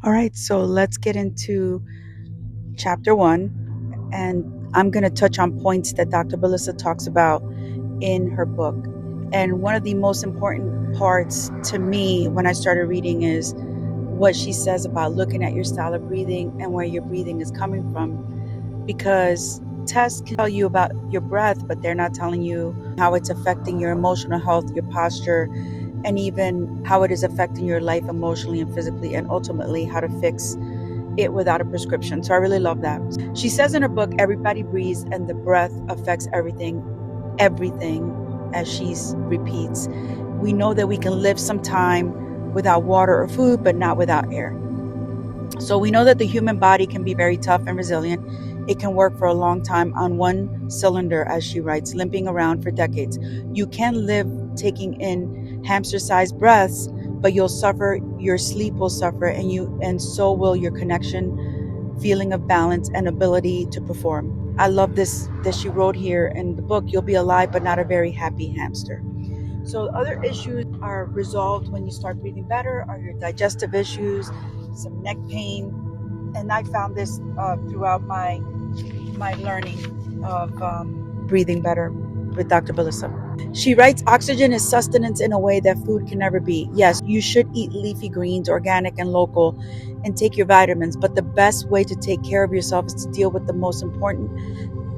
All right, so let's get into chapter 1, and I'm going to touch on points that Dr. Belisa talks about in her book. And one of the most important parts to me when I started reading is what she says about looking at your style of breathing and where your breathing is coming from. Because tests can tell you about your breath, but they're not telling you how it's affecting your emotional health, your posture, and even how it is affecting your life emotionally and physically, and ultimately how to fix it without a prescription. So I really love that. She says in her book, everybody breathes and the breath affects everything, as she repeats. We know that we can live some time without water or food, but not without air. So we know that the human body can be very tough and resilient. It can work for a long time on one cylinder, as she writes, limping around for decades. You can live taking in hamster-sized breaths, but you'll suffer, your sleep will suffer, and so will your connection, feeling of balance, and ability to perform. I love this that she wrote here in the book. You'll be alive, but not a very happy hamster. So other issues are resolved when you start breathing better, are your digestive issues, some neck pain, and I found this throughout my learning of breathing better with Dr. Belisa. She writes, oxygen is sustenance in a way that food can never be. Yes, you should eat leafy greens, organic and local, and take your vitamins, but the best way to take care of yourself is to deal with the most important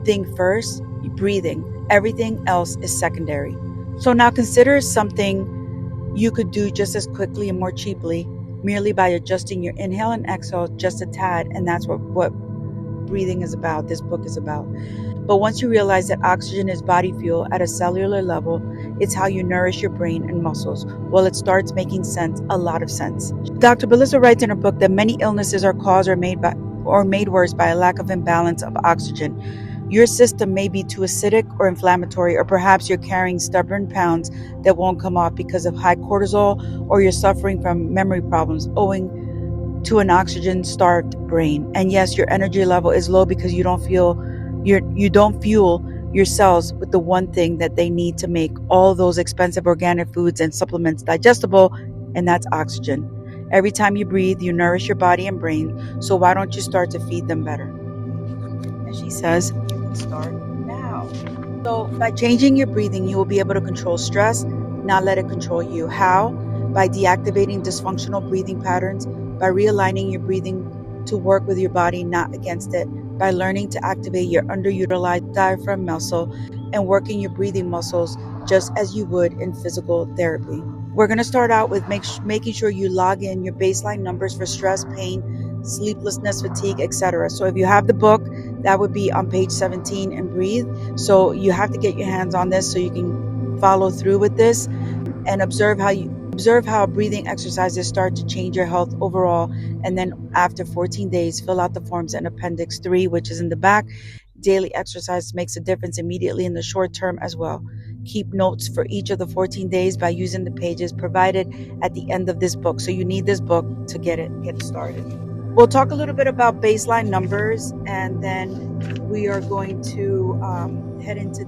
thing first, breathing. Everything else is secondary. So now consider something you could do just as quickly and more cheaply, merely by adjusting your inhale and exhale just a tad, and that's what breathing is about, this book is about. But once you realize that oxygen is body fuel at a cellular level, it's how you nourish your brain and muscles. Well, it starts making sense, a lot of sense. Dr. Belisa writes in her book that many illnesses are caused or made worse by a lack of imbalance of oxygen. Your system may be too acidic or inflammatory, or perhaps you're carrying stubborn pounds that won't come off because of high cortisol, or you're suffering from memory problems owing to an oxygen-starved brain. And yes, your energy level is low because you don't fuel your cells with the one thing that they need to make all those expensive organic foods and supplements digestible, and that's oxygen. Every time you breathe, you nourish your body and brain, so why don't you start to feed them better? And she says, you can start now. So by changing your breathing, you will be able to control stress, not let it control you. How? By deactivating dysfunctional breathing patterns, by realigning your breathing to work with your body, not against it, by learning to activate your underutilized diaphragm muscle and working your breathing muscles just as you would in physical therapy. We're going to start out with making sure you log in your baseline numbers for stress, pain, sleeplessness, fatigue, etc. So if you have the book, that would be on page 17 and breathe. So you have to get your hands on this so you can follow through with this and observe how breathing exercises start to change your health overall. And then after 14 days, fill out the forms in Appendix 3, which is in the back. Daily exercise makes a difference immediately in the short term as well. Keep notes for each of the 14 days by using the pages provided at the end of this book. So you need this book to get started. We'll talk a little bit about baseline numbers, and then we are going to head into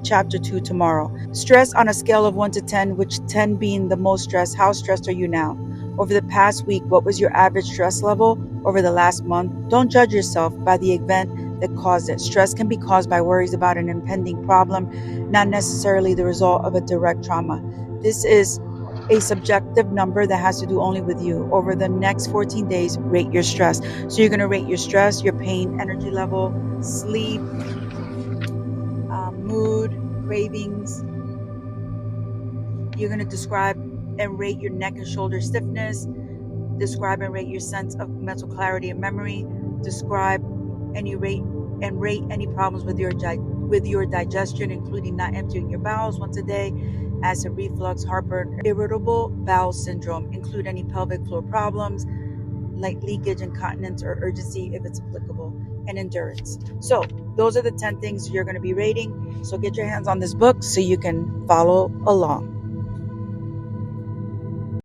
chapter 2 tomorrow. Stress on a scale of 1 to 10, which 10 being the most stressed. How stressed are you now? Over the past week, what was your average stress level? Over the last month, don't judge yourself by the event that caused it. Stress can be caused by worries about an impending problem, not necessarily the result of a direct trauma. This is a subjective number that has to do only with you. Over the next 14 days, rate your stress. So you're going to rate your stress, your pain, energy level, sleep, mood, cravings. You're going to describe and rate your neck and shoulder stiffness. Describe and rate your sense of mental clarity and memory. Describe and rate any problems with your digestion, including not emptying your bowels once a day, acid reflux, heartburn, irritable bowel syndrome. Include any pelvic floor problems like leakage, incontinence, or urgency if it's applicable, and endurance. So those are the 10 things you're going to be rating. So get your hands on this book so you can follow along.